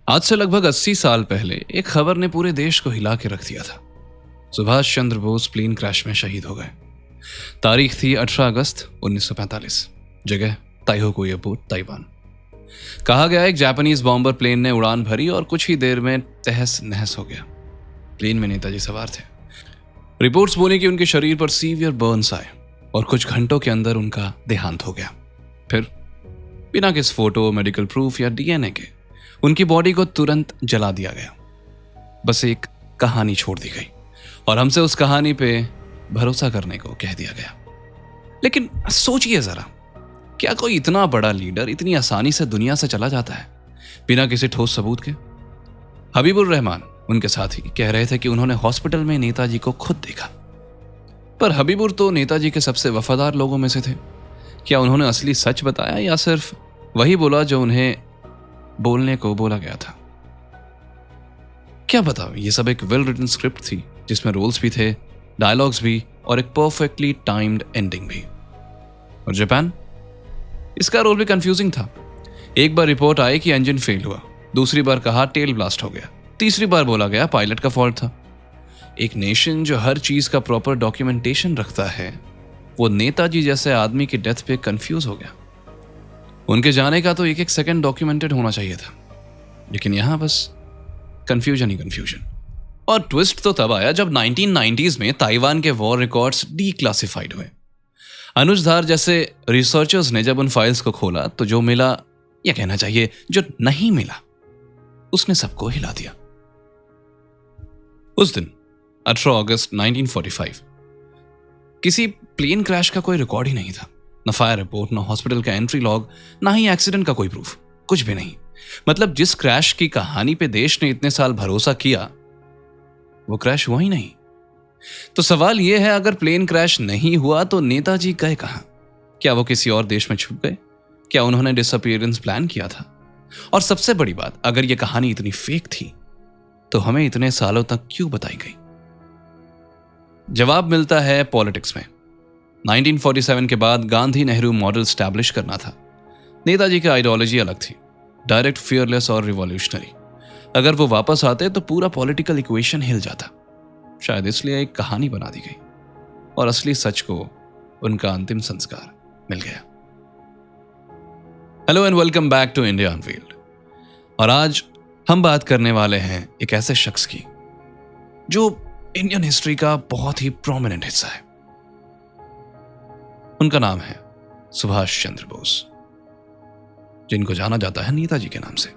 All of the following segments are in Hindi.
आज से लगभग 80 साल पहले एक खबर ने पूरे देश को हिला के रख दिया था। सुभाष चंद्र बोस प्लेन क्रैश में शहीद हो गए। तारीख थी 18 अगस्त 1945। जगह ताइहोकू एयरपोर्ट, ताइवान। कहा गया एक जापानीज बॉम्बर प्लेन ने उड़ान भरी और कुछ ही देर में तहस नहस हो गया। प्लेन में नेताजी सवार थे। रिपोर्ट्स बोली कि उनके शरीर पर सीवियर बर्न्स आए और कुछ घंटों के अंदर उनका देहांत हो गया। फिर बिना किसी फोटो, मेडिकल प्रूफ या डीएनए के उनकी बॉडी को तुरंत जला दिया गया। बस एक कहानी छोड़ दी गई और हमसे उस कहानी पे भरोसा करने को कह दिया गया। लेकिन सोचिए जरा, क्या कोई इतना बड़ा लीडर इतनी आसानी से दुनिया से चला जाता है बिना किसी ठोस सबूत के? हबीबुर रहमान, उनके साथी, कह रहे थे कि उन्होंने हॉस्पिटल में नेताजी को खुद देखा। पर हबीबुर तो नेताजी के सबसे वफादार लोगों में से थे। क्या उन्होंने असली सच बताया या सिर्फ वही बोला जो उन्हें बोलने को बोला गया था? क्या पता, ये सब एक वेल रिटन स्क्रिप्ट थी जिसमें रोल्स भी थे, डायलॉग्स भी और एक परफेक्टली टाइम्ड एंडिंग भी। और जापान, इसका रोल भी कंफ्यूजिंग था। एक बार रिपोर्ट आई कि इंजन फेल हुआ, दूसरी बार कहा टेल ब्लास्ट हो गया, तीसरी बार बोला गया पायलट का फॉल्ट था। एक नेशन जो हर चीज का प्रॉपर डॉक्यूमेंटेशन रखता है, वो नेताजी जैसे आदमी की डेथ पे कंफ्यूज हो गया। उनके जाने का तो एक एक सेकंड डॉक्यूमेंटेड होना चाहिए था, लेकिन यहां बस कंफ्यूजन ही कंफ्यूजन। और ट्विस्ट तो तब आया जब 1990s में ताइवान के वॉर रिकॉर्ड्स डीक्लासिफाइड हुए। अनुज धार जैसे रिसर्चर्स ने जब उन फाइल्स को खोला तो जो मिला, या कहना चाहिए जो नहीं मिला, उसने सबको हिला दिया। उस दिन 18 अगस्त 1945 किसी प्लेन क्रैश का कोई रिकॉर्ड ही नहीं था। न फायर रिपोर्ट, न हॉस्पिटल का एंट्री लॉग, ना ही एक्सीडेंट का कोई प्रूफ, कुछ भी नहीं। मतलब जिस क्रैश की कहानी पे देश ने इतने साल भरोसा किया, वो क्रैश हुआ ही नहीं। तो सवाल यह है, अगर प्लेन क्रैश नहीं हुआ तो नेताजी गए कहां? क्या वो किसी और देश में छुप गए? क्या उन्होंने डिसअपीयरेंस प्लान किया था? और सबसे बड़ी बात, अगर यह कहानी इतनी फेक थी तो हमें इतने सालों तक क्यों बताई गई? जवाब मिलता है पॉलिटिक्स में। 1947 के बाद गांधी नेहरू मॉडल स्टैब्लिश करना था। नेताजी की आइडियोलॉजी अलग थी, डायरेक्ट, फियरलेस और रिवॉल्यूशनरी। अगर वो वापस आते तो पूरा पॉलिटिकल इक्वेशन हिल जाता। शायद इसलिए एक कहानी बना दी गई और असली सच को उनका अंतिम संस्कार मिल गया। Hello and welcome back to India unveiled. और आज हम बात करने वाले हैं एक ऐसे शख्स की जो इंडियन हिस्ट्री का बहुत ही प्रोमिनेंट हिस्सा है। उनका नाम है सुभाष चंद्र बोस, जिनको जाना जाता है नेताजी के नाम से।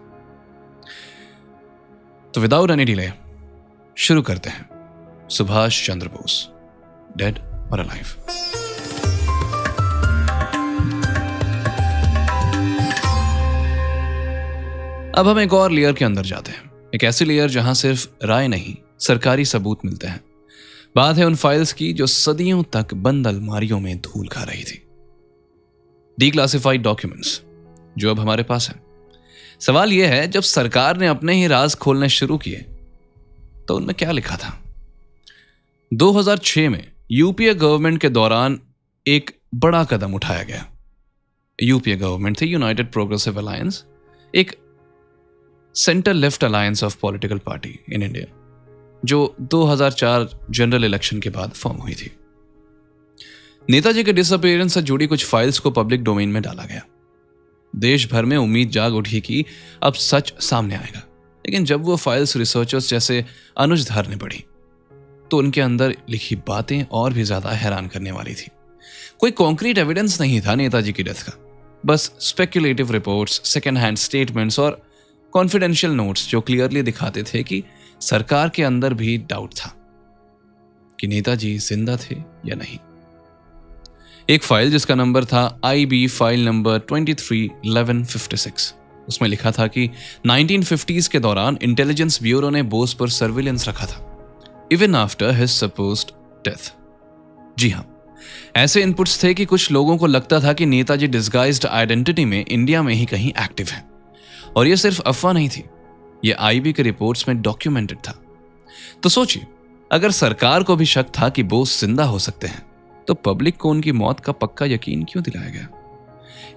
तो विदाउट एनी डिले शुरू करते हैं। सुभाष चंद्र बोस, डेड और अलाइव। अब हम एक और लेयर के अंदर जाते हैं, एक ऐसी लेयर जहां सिर्फ राय नहीं, सरकारी सबूत मिलते हैं। बात है उन फाइल्स की जो सदियों तक बंद अलमारियों में धूल खा रही थी। डीक्लासिफाइड डॉक्यूमेंट्स जो अब हमारे पास हैं। सवाल यह है, जब सरकार ने अपने ही राज खोलने शुरू किए तो उनमें क्या लिखा था? 2006 में यूपीए गवर्नमेंट के दौरान एक बड़ा कदम उठाया गया। यूपीए गवर्नमेंट थी यूनाइटेड प्रोग्रेसिव अलायंस, एक centre left alliance of political party in India, जो 2004 जनरल इलेक्शन के बाद फॉर्म हुई थी। नेताजी के डिसअपीयरेंस से जुड़ी कुछ फाइल्स को पब्लिक डोमेन में डाला गया। देश भर में उम्मीद जाग उठी कि अब सच सामने आएगा। लेकिन जब वो फाइल्स रिसर्चर्स जैसे अनुज धार ने पढ़ी तो उनके अंदर लिखी बातें और भी ज्यादा हैरान करने वाली थी। कोई कॉन्क्रीट एविडेंस नहीं था नेताजी की डेथ का, बस speculative reports, second hand statements और कॉन्फिडेंशियल नोट्स जो क्लियरली दिखाते थे कि सरकार के अंदर भी डाउट था कि नेताजी जिंदा थे या नहीं। एक फाइल जिसका नंबर था IB फाइल नंबर 231156, उसमें लिखा था कि 1950s के दौरान इंटेलिजेंस ब्यूरो ने बोस पर सर्विलेंस रखा था, even after his supposed death. जी हाँ, ऐसे इनपुट्स थे कि कुछ लोगों को लगता था कि नेताजी डिस्गाइज्ड आइडेंटिटी में इंडिया में ही कहीं एक्टिव है। और यह सिर्फ अफवाह नहीं थी, यह IB के रिपोर्ट्स में डॉक्यूमेंटेड था। तो सोचिए, अगर सरकार को भी शक था कि बोस जिंदा हो सकते हैं तो पब्लिक को उनकी मौत का पक्का यकीन क्यों दिलाया गया?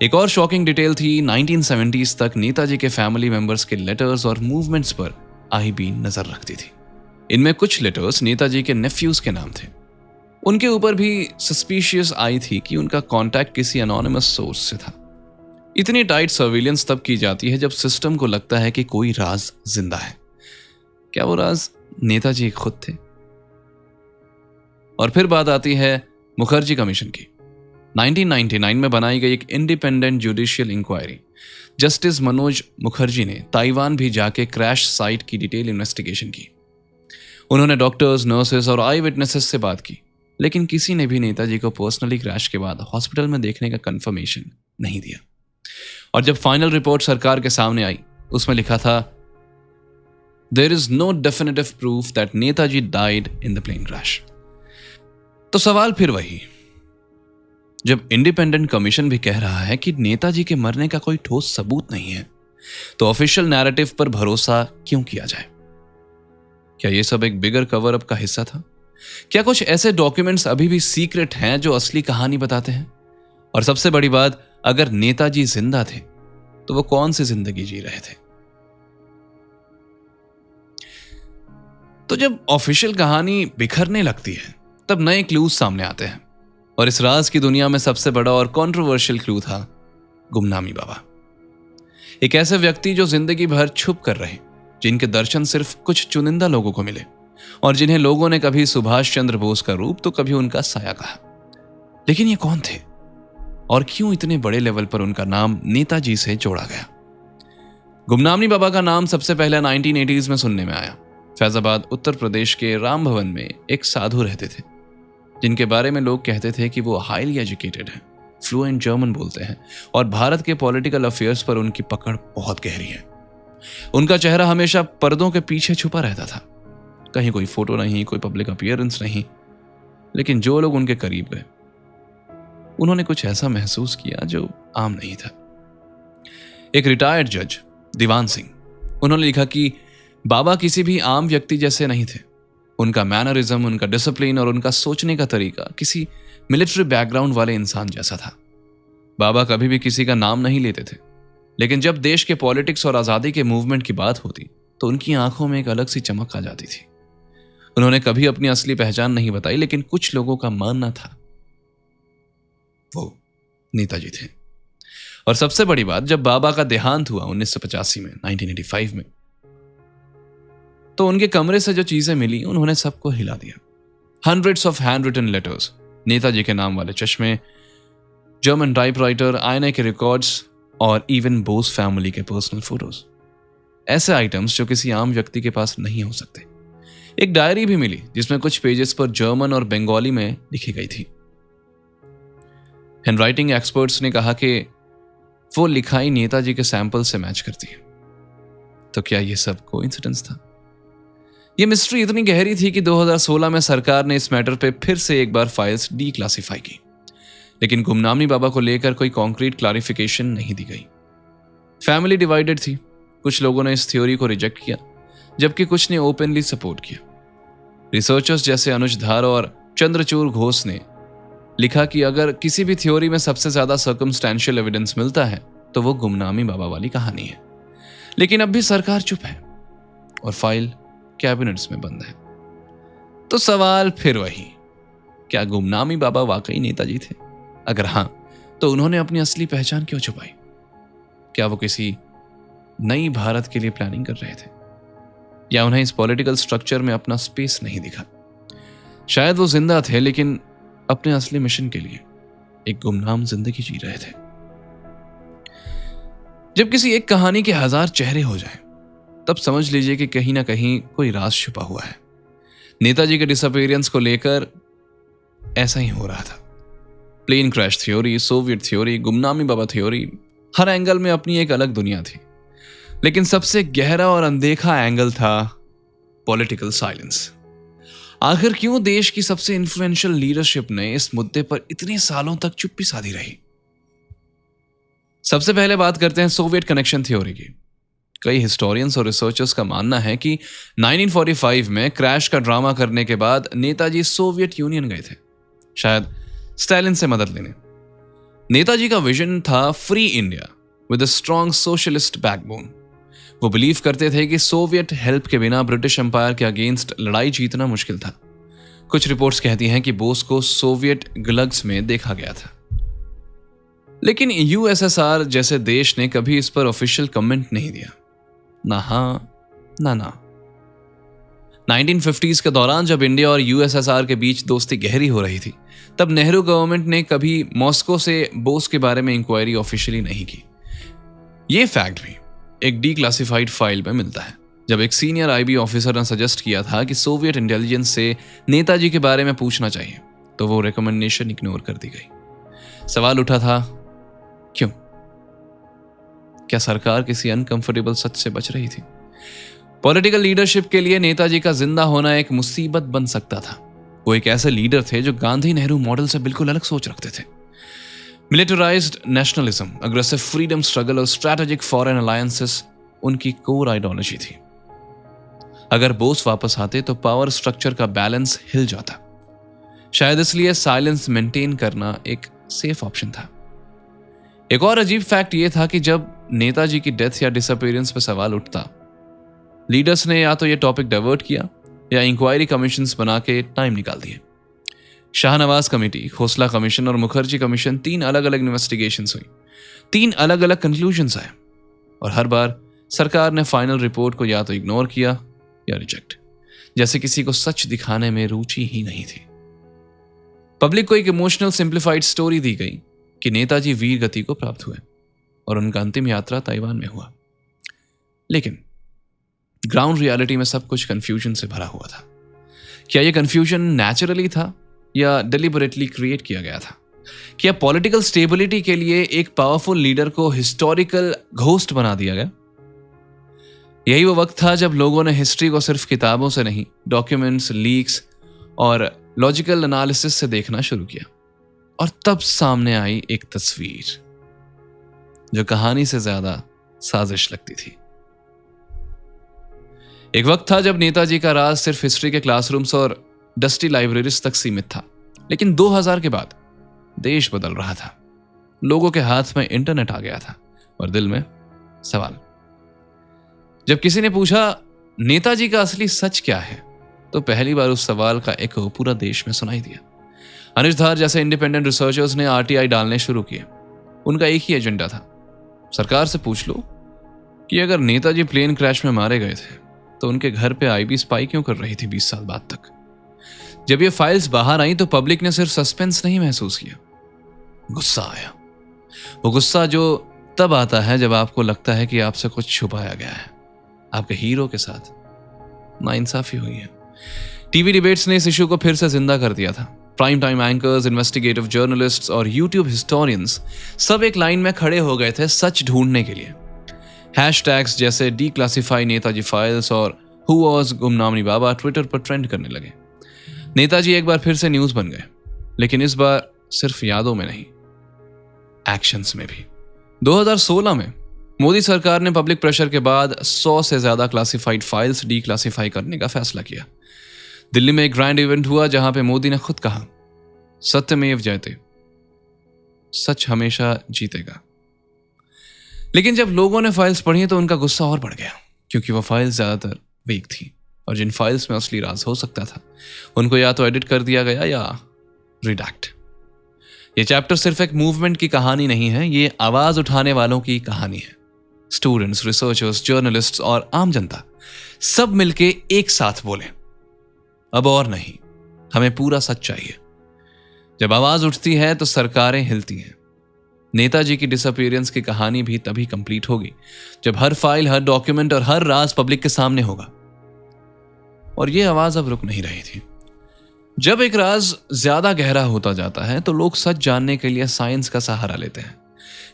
एक और शॉकिंग डिटेल थी 1970s तक नेताजी के फैमिली मेंबर्स के लेटर्स और मूवमेंट्स पर आईबी नजर रखती थी। इनमें कुछ लेटर्स नेताजी के नेफ्यूज के नाम थे। उनके ऊपर भी सस्पिशियस आई थी कि उनका कांटेक्ट किसी एनोनिमस सोर्स से था। इतनी टाइट सर्विलेंस तब की जाती है जब सिस्टम को लगता है कि कोई राज जिंदा है। क्या वो राज नेताजी खुद थे? और फिर बात आती है मुखर्जी कमीशन की। 1999 में बनाई गई एक independent judicial inquiry justice Manoj Mukherjee ने ताइवान भी जाके क्रैश साइट की डिटेल इन्वेस्टिगेशन की। उन्होंने डॉक्टर्स, नर्सेस और आई विटनेसेस से बात की, लेकिन किसी ने भी नेताजी को पर्सनली क्रैश के बाद हॉस्पिटल में देखने का कंफर्मेशन नहीं दिया। और जब फाइनल रिपोर्ट सरकार के सामने आई, उसमें लिखा था there is no definitive proof that Netaji died in the plane crash. तो सवाल फिर वही, जब इंडिपेंडेंट कमीशन भी कह रहा है कि नेताजी के मरने का कोई ठोस सबूत नहीं है, तो ऑफिशियल नैरेटिव पर भरोसा क्यों किया जाए? क्या यह सब एक बिगर कवर अप का हिस्सा था? क्या कुछ ऐसे डॉक्यूमेंट्स अभी भी सीक्रेट हैं जो असली कहानी बताते हैं? और सबसे बड़ी बात, अगर नेताजी जिंदा थे तो वो कौन सी जिंदगी जी रहे थे? तो जब ऑफिशियल कहानी बिखरने लगती है तब नए क्लूज सामने आते हैं, और इस राज की दुनिया में सबसे बड़ा और कंट्रोवर्शियल क्लू था गुमनामी बाबा। एक ऐसे व्यक्ति जो जिंदगी भर छुप कर रहे, जिनके दर्शन सिर्फ कुछ चुनिंदा लोगों को मिले और जिन्हें लोगों ने कभी सुभाष चंद्र बोस का रूप तो कभी उनका साया कहा। लेकिन ये कौन थे और क्यों इतने बड़े लेवल पर उनका नाम नेताजी से जोड़ा गया? गुमनामी बाबा का नाम सबसे पहले 1980s में सुनने में आया। फैजाबाद उत्तर प्रदेश के राम भवन में एक साधु रहते थे, जिनके बारे में लोग कहते थे कि वो हाईली एजुकेटेड हैं, फ्लुएंट जर्मन बोलते हैं और भारत के पॉलिटिकल अफेयर्स पर उनकी पकड़ बहुत गहरी है। उनका चेहरा हमेशा पर्दों के पीछे छुपा रहता था, कहीं कोई फोटो नहीं, कोई पब्लिक अपीयरेंस नहीं। लेकिन जो लोग उनके करीब गए, उन्होंने कुछ ऐसा महसूस किया जो आम नहीं था। एक रिटायर्ड जज दीवान सिंह, उन्होंने लिखा कि बाबा किसी भी आम व्यक्ति जैसे नहीं थे। उनका मैनरिज्म, उनका डिसिप्लिन और उनका सोचने का तरीका किसी मिलिट्री बैकग्राउंड वाले इंसान जैसा था। बाबा कभी भी किसी का नाम नहीं लेते थे, लेकिन जब देश के पॉलिटिक्स और आजादी के मूवमेंट की बात होती तो उनकी आंखों में एक अलग सी चमक आ जाती थी। उन्होंने कभी अपनी असली पहचान नहीं बताई, लेकिन कुछ लोगों का मानना था वो नेताजी थे। और सबसे बड़ी बात, जब बाबा का देहांत हुआ 1985 में, 1985 में, तो उनके कमरे से जो चीजें मिली उन्होंने सबको हिला दिया। Hundreds of hand written letters, Netaji के नाम वाले चश्मे, जर्मन टाइपराइटर, आईएनए के रिकॉर्ड्स और इवन बोस फैमिली के पर्सनल फोटोज। ऐसे आइटम्स जो किसी आम व्यक्ति के पास नहीं हो सकते। एक डायरी भी मिली जिसमें कुछ पेजेस पर जर्मन और बंगाली में लिखी गई थी। हैंडराइटिंग एक्सपर्ट्स ने कहा कि वो लिखाई नेताजी के सैंपल से मैच करती है। तो क्या यह सब कोइंसिडेंस था? यह मिस्ट्री इतनी गहरी थी कि 2016 में सरकार ने इस मैटर पे फिर से एक बार फाइल्स डीक्लासिफाई की, लेकिन गुमनामी बाबा को लेकर कोई कॉन्क्रीट क्लैरिफिकेशन नहीं दी गई। फैमिली डिवाइडेड थी, कुछ लोगों ने इस थ्योरी को रिजेक्ट किया, जबकि कुछ ने ओपनली सपोर्ट किया। रिसर्चर्स जैसे अनुज धार और चंद्रचूड़ घोष ने लिखा कि अगर किसी भी थ्योरी में सबसे ज्यादा सर्कमस्टेंशियल एविडेंस मिलता है तो वो गुमनामी बाबा वाली कहानी है। लेकिन अब भी सरकार चुप है और फाइल कैबिनेट्स में बंद है। तो सवाल फिर वही, क्या गुमनामी बाबा वाकई नेताजी थे? अगर हां, तो उन्होंने अपनी असली पहचान क्यों छुपाई? क्या वो किसी नई भारत के लिए प्लानिंग कर रहे थे, या उन्हें इस पॉलिटिकल स्ट्रक्चर में अपना स्पेस नहीं दिखा? शायद वो जिंदा थे, लेकिन अपने असली मिशन के लिए एक गुमनाम जिंदगी जी रहे थे। जब किसी एक कहानी के 1000 चेहरे हो जाएं, तब समझ लीजिए कि कहीं ना कहीं कोई राज छुपा हुआ है। नेताजी के डिसअपीयरेंस को लेकर ऐसा ही हो रहा था। Plane crash theory, Soviet theory, Gumnami Baba theory, हर एंगल में अपनी एक अलग दुनिया थी। लेकिन सबसे गहरा और अनदेखा एंगल था पॉलिटिकल साइलेंस। आखिर क्यों देश की सबसे इन्फ्लुएंशियल लीडरशिप ने इस मुद्दे पर इतने सालों तक चुप्पी साधी रही? सबसे पहले बात करते हैं सोवियत कनेक्शन थ्योरी की। कई हिस्टोरियंस और रिसर्चर्स का मानना है कि 1945 में क्रैश का ड्रामा करने के बाद नेताजी सोवियत यूनियन गए थे, शायद स्टालिन से मदद लेने। नेताजी का विजन था free India with a strong socialist backbone. वो बिलीव करते थे कि सोवियत हेल्प के बिना ब्रिटिश एम्पायर के अगेंस्ट लड़ाई जीतना मुश्किल था। कुछ रिपोर्ट्स कहती हैं कि बोस को सोवियत गुलाग्स में देखा गया था, लेकिन यूएसएसआर जैसे देश ने कभी इस पर ऑफिशियल कमेंट नहीं दिया। ना हाँ ना। 1950s के दौरान जब इंडिया और यूएसएसआर के बीच दोस्ती गहरी हो रही थी, तब नेहरू गवर्नमेंट ने कभी मॉस्को से बोस के बारे में इंक्वायरी ऑफिशियली नहीं की। यह फैक्ट भी एक डीक्लासिफाइड फाइल में मिलता है, जब एक सीनियर आईबी ऑफिसर ने सजेस्ट किया था कि सोवियत इंटेलिजेंस से नेताजी के बारे में पूछना चाहिए, तो वो रिकमेंडेशन इग्नोर कर दी गई। सवाल उठा था, क्यों? क्या सरकार किसी अनकंफर्टेबल सच से बच रही थी? पॉलिटिकल लीडरशिप के लिए नेताजी का जिंदा होना एक मुसीबत बन सकता था। वो एक ऐसे लीडर थे जो गांधी नेहरू मॉडल से बिल्कुल अलग सोच रखते थे। Militarised nationalism, aggressive freedom struggle और स्ट्रैटेजिक फॉरेन अलायंसेस उनकी कोर आइडियोलॉजी थी। अगर बोस वापस आते तो पावर स्ट्रक्चर का बैलेंस हिल जाता। शायद इसलिए साइलेंस मेंटेन करना एक सेफ ऑप्शन था। एक और अजीब फैक्ट यह था कि जब नेताजी की डेथ या डिसअपीयरेंस पर सवाल उठता, लीडर्स ने या तो यह टॉपिक डाइवर्ट किया या इंक्वायरी कमीशंस बना के टाइम निकाल दिए। शाहनवाज कमेटी, खोसला कमीशन और मुखर्जी कमीशन, 3 अलग अलग इन्वेस्टिगेशंस हुई, 3 अलग अलग कंक्लूजन्स आए, और हर बार सरकार ने फाइनल रिपोर्ट को या तो इग्नोर किया या रिजेक्ट, जैसे किसी को सच दिखाने में रुचि ही नहीं थी। पब्लिक को एक इमोशनल सिंप्लीफाइड स्टोरी दी गई कि नेताजी वीर गति को प्राप्त हुए और उनका अंतिम यात्रा ताइवान में हुआ, लेकिन ग्राउंड रियलिटी में सब कुछ कंफ्यूजन से भरा हुआ था। क्या यह कंफ्यूजन नेचुरली था या डेलिबरेटली क्रिएट किया गया था? क्या पॉलिटिकल स्टेबिलिटी के लिए एक पावरफुल लीडर को हिस्टोरिकल घोस्ट बना दिया गया? यही वो वक्त था जब लोगों ने हिस्ट्री को सिर्फ किताबों से नहीं, डॉक्यूमेंट्स, लीक्स और लॉजिकल एनालिसिस से देखना शुरू किया, और तब सामने आई एक तस्वीर जो कहानी से ज्यादा साजिश लगती थी। एक वक्त था जब नेताजी का राज सिर्फ हिस्ट्री के क्लासरूम्स और डस्टी लाइब्रेरीज तक सीमित था, लेकिन 2000 के बाद देश बदल रहा था। लोगों के हाथ में इंटरनेट आ गया था और दिल में सवाल। जब किसी ने पूछा नेताजी का असली सच क्या है, तो पहली बार उस सवाल का एको पूरा देश में सुनाई दिया। अनिश धार जैसे इंडिपेंडेंट रिसर्चर्स ने आरटीआई डालने शुरू किए। उनका एक ही एजेंडा था, सरकार से पूछ लो कि अगर नेताजी प्लेन क्रैश में मारे गए थे तो उनके घर पे आईबी स्पाई क्यों कर रही थी 20 साल बाद तक। जब ये फाइल्स बाहर आई तो पब्लिक ने सिर्फ सस्पेंस नहीं महसूस किया, गुस्सा आया। वो गुस्सा जो तब आता है जब आपको लगता है कि आपसे कुछ छुपाया गया है, आपके हीरो के साथ नाइंसाफी हुई है। टीवी डिबेट्स ने इस इशू को फिर से जिंदा कर दिया था। Prime time anchors, investigative journalists और यूट्यूब हिस्टोरियंस सब एक लाइन में खड़े हो गए थे सच ढूंढने के लिए। हैशटैग्स जैसे डीक्लासिफाई नेताजी फाइल्स और who was Gumnami Baba Twitter पर ट्रेंड करने लगे। नेताजी एक बार फिर से न्यूज बन गए, लेकिन इस बार सिर्फ यादों में नहीं, एक्शंस में भी। 2016 में मोदी सरकार ने पब्लिक प्रेशर के बाद 100 से ज्यादा क्लासिफाइड फाइल्स डीक्लासिफाई करने का फैसला किया। दिल्ली में एक ग्रैंड इवेंट हुआ जहां पे मोदी ने खुद कहा, सत्यमेव जयते, सच हमेशा जीतेगा। लेकिन जब लोगों ने फाइल्स पढ़ी तो उनका गुस्सा और बढ़ गया, क्योंकि वो फाइल्स ज्यादातर वीक थी और जिन फाइल्स में असली राज हो सकता था उनको या तो एडिट कर दिया गया या रिडैक्ट। ये चैप्टर सिर्फ एक मूवमेंट की कहानी नहीं है, ये आवाज उठाने वालों की कहानी है। स्टूडेंट्स, रिसर्चर्स, जर्नलिस्ट्स और आम जनता सब मिलके एक साथ बोले, अब और नहीं, हमें पूरा सच चाहिए। जब आवाज उठती है तो सरकारें हिलती हैं। नेताजी की डिसअपीयरेंस की कहानी भी तभी कंप्लीट होगी जब हर फाइल, हर डॉक्यूमेंट और हर राज पब्लिक के सामने होगा। और यह आवाज अब रुक नहीं रही थी। जब एक राज ज्यादा गहरा होता जाता है तो लोग सच जानने के लिए साइंस का सहारा लेते हैं।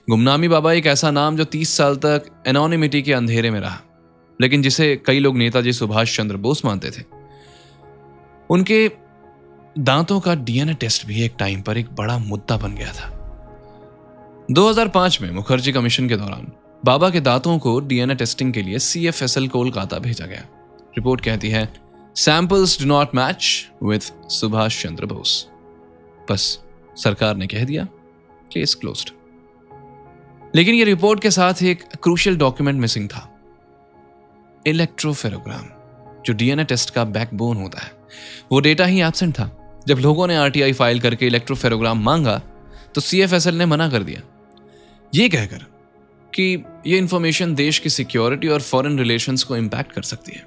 गुमनामी बाबा एक ऐसा नाम जो 30 साल तक एनोनिमिटी के अंधेरे में रहा, लेकिन जिसे कई लोग नेताजी सुभाष चंद्र बोस मानते थे। उनके दांतों का डीएनए टेस्ट भी एक टाइम पर एक बड़ा मुद्दा बन गया था। 2005 में मुखर्जी कमीशन के दौरान बाबा के दांतों को डीएनए टेस्टिंग के लिए CFSL कोलकाता भेजा गया। रिपोर्ट कहती है, samples do not match with Subhash Chandra Bose. बस सरकार ने कह दिया केस क्लोज्ड। लेकिन ये रिपोर्ट के साथ एक क्रूशियल डॉक्यूमेंट मिसिंग था, इलेक्ट्रोफेरोग्राम, जो डीएनए टेस्ट का बैकबोन होता है। वो डेटा ही एब्सेंट था। जब लोगों ने आरटीआई फाइल करके इलेक्ट्रोफेरोग्राम मांगा तो सीएफएसएल ने मना कर दिया, ये कहकर कि ये इंफॉर्मेशन देश की सिक्योरिटी और फॉरेन रिलेशंस को इंपैक्ट कर सकती है।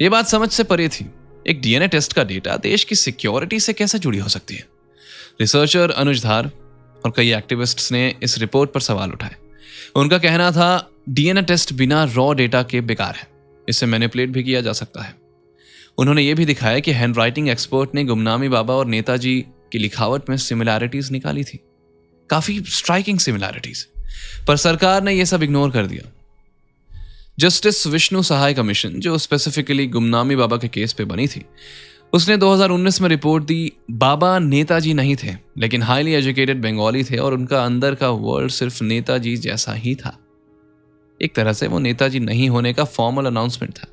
ये बात समझ से परे थी। एक डीएनए टेस्ट का डेटा देश की सिक्योरिटी से कैसे जुड़ी हो सकती है? रिसर्चर अनुज धार और कई एक्टिविस्ट्स ने इस रिपोर्ट पर सवाल उठाए। उनका कहना था डीएनए टेस्ट बिना रॉ डेटा के बेकार है, इसे मैनिपुलेट भी किया जा सकता है। उन्होंने ये भी दिखाया कि हैंडराइटिंग एक्सपर्ट ने गुमनामी बाबा और नेताजी की लिखावट में सिमिलैरिटीज निकाली थी, काफी स्ट्राइकिंग सिमिलैरिटीज, पर सरकार ने यह सब इग्नोर कर दिया। जस्टिस विष्णु सहाय कमीशन, जो स्पेसिफिकली गुमनामी बाबा के केस पे बनी थी, उसने 2019 में रिपोर्ट दी बाबा नेताजी नहीं थे, लेकिन हाईली एजुकेटेड बंगाली थे और उनका अंदर का वर्ल्ड सिर्फ नेताजी जैसा ही था। एक तरह से वो नेताजी नहीं होने का फॉर्मल अनाउंसमेंट था,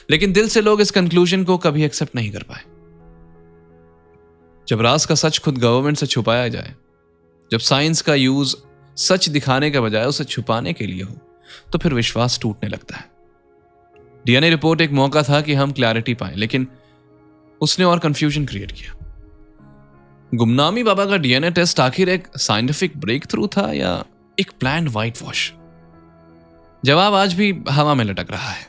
लेकिन दिल से लोग इस कंक्लूजन को कभी एक्सेप्ट नहीं कर पाए। जब राज का सच खुद गवर्नमेंट से छुपाया जाए, जब साइंस का यूज सच दिखाने के बजाय उसे छुपाने के लिए हो, तो फिर विश्वास टूटने लगता है। डीएनए रिपोर्ट एक मौका था कि हम क्लैरिटी पाएं, लेकिन उसने और कंफ्यूजन क्रिएट किया। गुमनामी बाबा का डीएनए टेस्ट आखिर एक साइंटिफिक ब्रेक थ्रू था या एक प्लान्ड व्हाइट वॉश? जवाब आज भी हवा में लटक रहा है।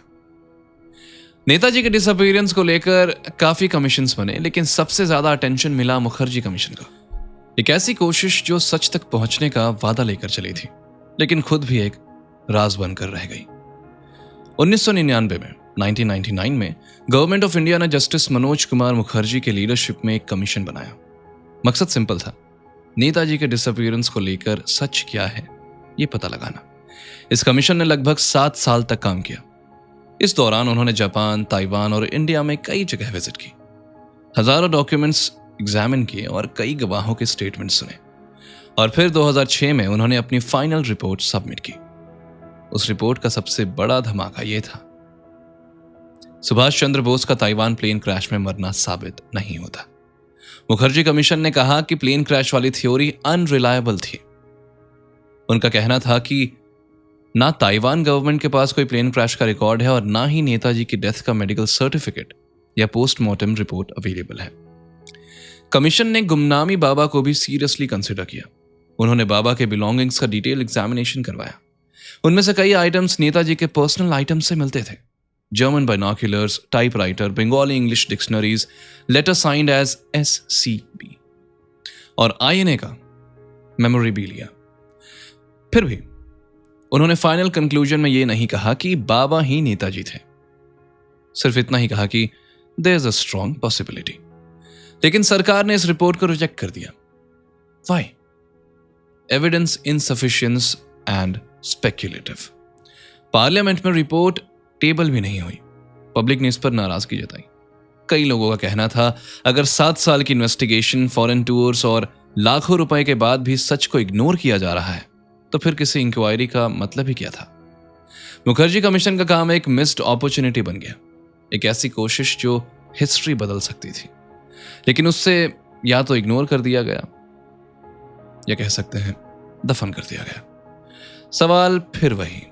नेताजी के डिसअपीयरेंस को लेकर काफी कमीशंस बने, लेकिन सबसे ज्यादा अटेंशन मिला मुखर्जी कमीशन को। एक ऐसी कोशिश जो सच तक पहुंचने का वादा लेकर चली थी, लेकिन खुद भी एक राज बनकर रह गई। 1999 में 1999 में गवर्नमेंट ऑफ इंडिया ने जस्टिस मनोज कुमार मुखर्जी के लीडरशिप में एक कमीशन बनाया। मकसद सिंपल था, नेताजी के डिसअपीयरेंस को लेकर सच क्या है ये पता लगाना। इस कमीशन ने लगभग 7 साल तक काम किया। इस दौरान उन्होंने जापान, ताइवान और इंडिया में कई जगह विजिट की, हजारों डॉक्यूमेंट्स एग्जामिन किए और कई गवाहों के स्टेटमेंट सुने, और फिर 2006 में उन्होंने अपनी फाइनल रिपोर्ट सबमिट की। उस रिपोर्ट का सबसे बड़ा धमाका यह था, सुभाष चंद्र बोस का ताइवान प्लेन क्रैश में मरना साबित नहीं होता। मुखर्जी कमीशन ने कहा कि प्लेन क्रैश वाली थ्योरी अनरिलायबल थी। उनका कहना था कि ना ताइवान गवर्नमेंट के पास कोई प्लेन क्रैश का रिकॉर्ड है और ना ही नेताजी की डेथ का मेडिकल सर्टिफिकेट या पोस्टमार्टम रिपोर्ट अवेलेबल है। कमीशन ने गुमनामी बाबा को भी सीरियसली कंसिडर किया। उन्होंने बाबा के बिलोंगिंग्स का डिटेल एग्जामिनेशन करवाया। उनमें से कई आइटम्स नेताजी के पर्सनल आइटम्स से मिलते थे। German binoculars, typewriter, Bengali English dictionaries, letter signed as SCB और INA का मेमोरेबिलिया। फिर भी उन्होंने फाइनल कंक्लूजन में यह नहीं कहा कि बाबा ही नेताजी थे, सिर्फ इतना ही कहा कि there is a strong possibility. लेकिन सरकार ने इस रिपोर्ट को रिजेक्ट कर दिया। Why? Evidence insufficiency and speculative. Parliament में रिपोर्ट टेबल भी नहीं हुई। पब्लिक ने इस पर नाराजगी जताई। कई लोगों का कहना था अगर 7 साल की इन्वेस्टिगेशन, फॉरेन टूर्स और लाखों रुपए के बाद भी सच को इग्नोर किया जा रहा है, तो फिर किसी इंक्वायरी का मतलब ही क्या था? मुखर्जी कमीशन का काम एक मिस्ड अपॉर्चुनिटी बन गया, एक ऐसी कोशिश जो हिस्ट्री बदल सकती थी, लेकिन उससे या तो इग्नोर कर दिया गया या कह सकते हैं दफन कर दिया गया। सवाल फिर वही,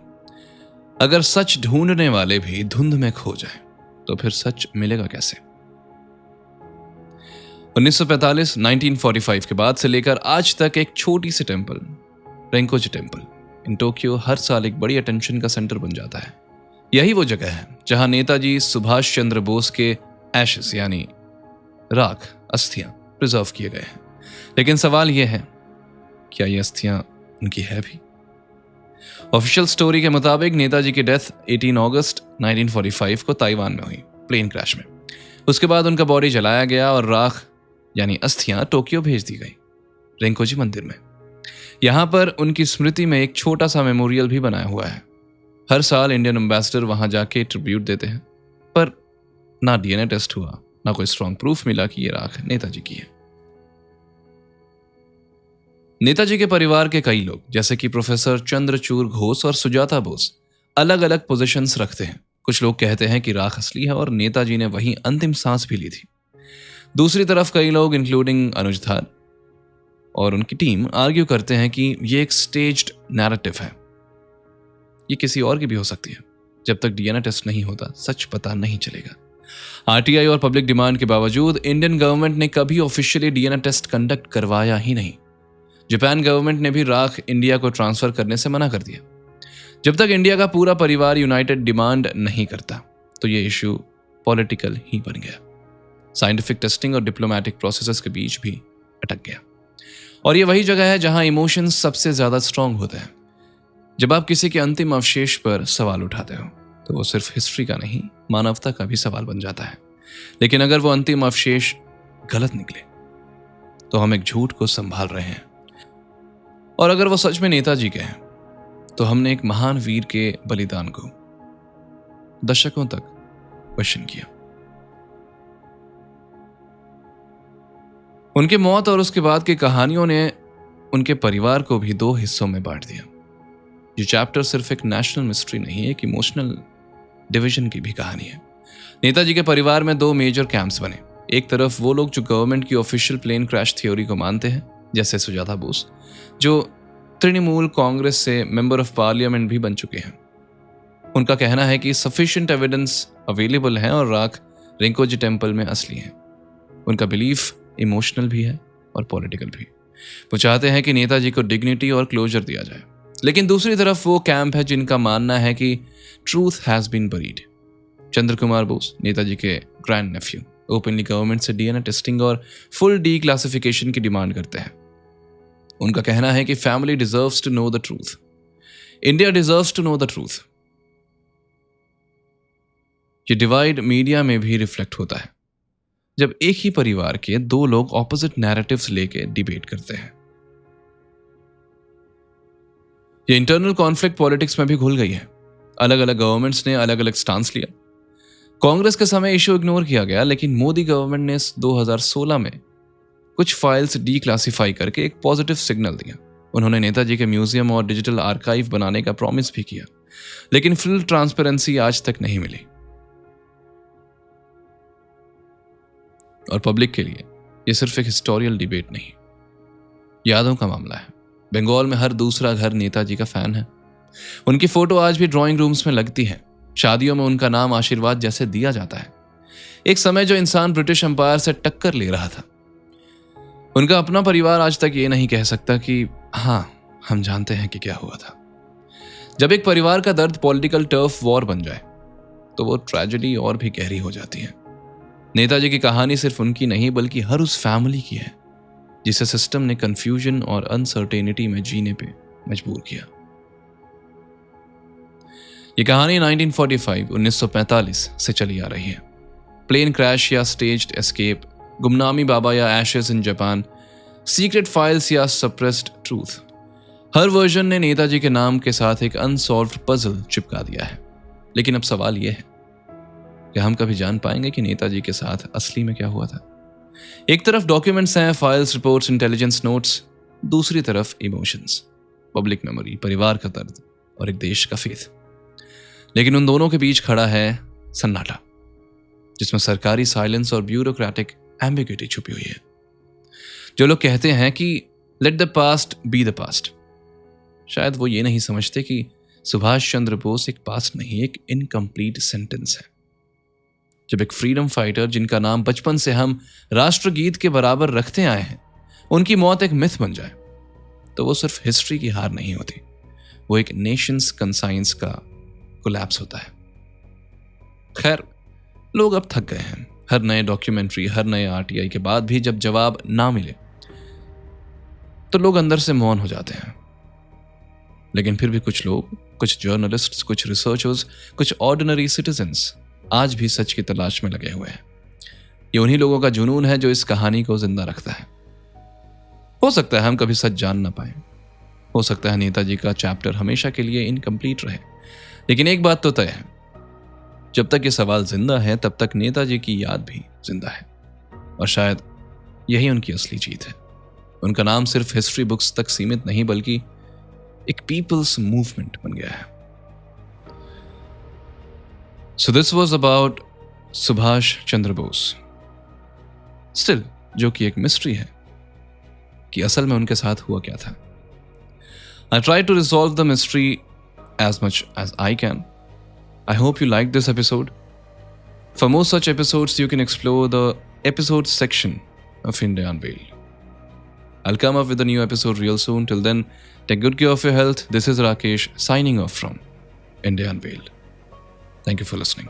अगर सच ढूंढने वाले भी धुंध में खो जाए तो फिर सच मिलेगा कैसे? 1945 1945 के बाद से लेकर आज तक एक छोटी सी temple, Renkoji temple in Tokyo, हर साल एक बड़ी अटेंशन का सेंटर बन जाता है। यही वो जगह है जहां नेताजी सुभाष चंद्र बोस के एशेस यानी राख, अस्थियां प्रिजर्व किए गए हैं। लेकिन सवाल यह है, क्या ये अस्थियां उनकी है भी? ऑफिशियल स्टोरी के मुताबिक नेताजी की डेथ 18 अगस्त 1945 को ताइवान में हुई, प्लेन क्रैश में। उसके बाद उनका बॉडी जलाया गया और राख यानी अस्थियां टोक्यो भेज दी गई, रेंकोजी मंदिर में। यहां पर उनकी स्मृति में एक छोटा सा मेमोरियल भी बनाया हुआ है। हर साल इंडियन एम्बेसडर वहां जाके ट्रिब्यूट देते हैं, पर ना डीएनए टेस्ट हुआ, ना कोई स्ट्रॉन्ग प्रूफ मिला कि ये राख नेताजी की है। नेताजी के परिवार के कई लोग, जैसे कि प्रोफेसर चंद्रचूड़ घोष और सुजाता बोस, अलग अलग पोजीशंस रखते हैं। कुछ लोग कहते हैं कि राख असली है और नेताजी ने वहीं अंतिम सांस भी ली थी। दूसरी तरफ कई लोग इंक्लूडिंग अनुज धार और उनकी टीम आर्ग्यू करते हैं कि ये एक स्टेज्ड नैरेटिव है। ये किसी और की भी हो सकती है। जब तक डीएनए टेस्ट नहीं होता सच पता नहीं चलेगा। आरटीआई और पब्लिक डिमांड के बावजूद इंडियन गवर्नमेंट ने कभी ऑफिशियली डीएनए टेस्ट कंडक्ट करवाया ही नहीं। जापान गवर्नमेंट ने भी राख इंडिया को ट्रांसफर करने से मना कर दिया। जब तक इंडिया का पूरा परिवार यूनाइटेड डिमांड नहीं करता तो ये इशू पॉलिटिकल ही बन गया। साइंटिफिक टेस्टिंग और डिप्लोमेटिक प्रोसेसेस के बीच भी अटक गया। और ये वही जगह है जहां इमोशंस सबसे ज्यादा स्ट्रांग होते हैं। जब आप किसी के अंतिम अवशेष पर सवाल उठाते हो तो वो सिर्फ हिस्ट्री का नहीं, मानवता का भी सवाल बन जाता है। लेकिन अगर वो अंतिम अवशेष गलत निकले तो हम एक झूठ को संभाल रहे हैं। और अगर वो सच में नेताजी के हैं तो हमने एक महान वीर के बलिदान को दशकों तक क्वेश्चन किया। उनके मौत और उसके बाद की कहानियों ने उनके परिवार को भी दो हिस्सों में बांट दिया। ये चैप्टर सिर्फ एक नेशनल मिस्ट्री नहीं, एक इमोशनल डिवीजन की भी कहानी है। नेताजी के परिवार में दो मेजर कैंप्स बने। एक तरफ वो लोग जो गवर्नमेंट की ऑफिशियल प्लेन क्रैश थ्योरी को मानते हैं, जैसे सुजाता बोस, जो तृणमूल कांग्रेस से मेंबर ऑफ पार्लियामेंट भी बन चुके हैं। उनका कहना है कि सफिशिएंट एविडेंस अवेलेबल है और राख रिंकोजी टेम्पल में असली है। उनका बिलीफ इमोशनल भी है और पॉलिटिकल भी। वो चाहते हैं कि नेताजी को डिग्निटी और क्लोजर दिया जाए। लेकिन दूसरी तरफ वो कैंप है जिनका मानना है कि truth has been buried. Chandra Kumar Bose, Netaji के ग्रैंड नेफ्यू, ओपनली गवर्नमेंट से डीएनए टेस्टिंग और फुल डी क्लासिफिकेशन की डिमांड करते हैं। उनका कहना है कि family deserves to know the truth, India deserves to know the truth. ये डिवाइड मीडिया में भी रिफ्लेक्ट होता है जब एक ही परिवार के दो लोग ऑपोजिट नैरेटिव्स लेके डिबेट करते हैं। ये इंटरनल कॉन्फ्लिक्ट पॉलिटिक्स में भी घुल गई है। अलग अलग गवर्नमेंट्स ने अलग अलग स्टांस लिया। कांग्रेस के समय इशू इग्नोर किया गया, लेकिन मोदी गवर्नमेंट ने 2016 में कुछ फाइल्स डीक्लासिफाई करके एक पॉजिटिव सिग्नल दिया। उन्होंने नेताजी के म्यूजियम और डिजिटल आर्काइव बनाने का प्रॉमिस भी किया, लेकिन फुल ट्रांसपेरेंसी आज तक नहीं मिली। और पब्लिक के लिए यह सिर्फ एक हिस्टोरियल डिबेट नहीं, यादों का मामला है। बंगाल में हर दूसरा घर नेताजी का फैन है। उनकी फोटो आज भी ड्राइंग रूम्स में लगती है। शादियों में उनका नाम आशीर्वाद जैसे दिया जाता है। एक समय जो इंसान ब्रिटिश एम्पायर से टक्कर ले रहा था, उनका अपना परिवार आज तक ये नहीं कह सकता कि हाँ, हम जानते हैं कि क्या हुआ था। जब एक परिवार का दर्द पॉलिटिकल टर्फ वॉर बन जाए तो वो ट्रेजेडी और भी गहरी हो जाती है। नेताजी की कहानी सिर्फ उनकी नहीं बल्कि हर उस फैमिली की है जिसे सिस्टम ने कंफ्यूजन और अनसर्टेनिटी में जीने पे मजबूर किया। ये कहानी 1945 से चली आ रही है। प्लेन क्रैश या स्टेज्ड एस्केप, गुमनामी बाबा या ashes in Japan, secret files या सप्रेस्ड ट्रूथ, हर वर्जन ने नेताजी के नाम के साथ एक अनसॉल्व्ड पजल चिपका दिया है। लेकिन अब सवाल यह है कि हम कभी जान पाएंगे कि नेताजी के साथ असली में क्या हुआ था। एक तरफ डॉक्यूमेंट्स हैं, फाइल्स, रिपोर्ट्स, इंटेलिजेंस नोट्स, दूसरी तरफ इमोशंस, पब्लिक मेमोरी, परिवार का दर्द और एक देश का फेथ। लेकिन उन दोनों के बीच खड़ा है सन्नाटा, जिसमें सरकारी साइलेंस और ब्यूरोक्रेटिक एम्बिग्यूटी छुपी हुई है। जो लोग कहते हैं कि let the past be the past, शायद वो ये नहीं समझते कि सुभाष चंद्र बोस एक पास्ट नहीं, एक इनकम्प्लीट सेंटेंस है। जब एक फ्रीडम फाइटर जिनका नाम बचपन से हम राष्ट्रगीत के बराबर रखते आए हैं, उनकी मौत एक मिथ बन जाए तो वो सिर्फ हिस्ट्री की हार नहीं होती, वो एक नेशंस कंसाइंस का कोलैप्स होता है। खैर, लोग अब थक गए हैं। हर नए डॉक्यूमेंट्री, हर नए आरटीआई के बाद भी जब जवाब ना मिले तो लोग अंदर से मौन हो जाते हैं। लेकिन फिर भी कुछ लोग, कुछ जर्नलिस्ट्स, कुछ रिसर्चर्स, कुछ ऑर्डिनरी सिटीजन्स आज भी सच की तलाश में लगे हुए हैं। ये उन्हीं लोगों का जुनून है जो इस कहानी को जिंदा रखता है। हो सकता है हम कभी सच जान ना पाए, हो सकता है नेताजी का चैप्टर हमेशा के लिए इनकम्प्लीट रहे, लेकिन एक बात तो तय है, जब तक ये सवाल जिंदा है तब तक नेताजी की याद भी जिंदा है। और शायद यही उनकी असली जीत है। उनका नाम सिर्फ हिस्ट्री बुक्स तक सीमित नहीं बल्कि एक पीपल्स मूवमेंट बन गया है। So this was about Subhash Chandra Bose, still जो कि एक मिस्ट्री है, कि असल में उनके साथ हुआ क्या था। I tried to resolve the mystery as much as I can. I hope you liked this episode. For more such episodes, you can explore the episodes section of India Unveiled. I'll come up with a new episode real soon. Till then, take good care of your health. This is Rakesh signing off from India Unveiled. Thank you for listening.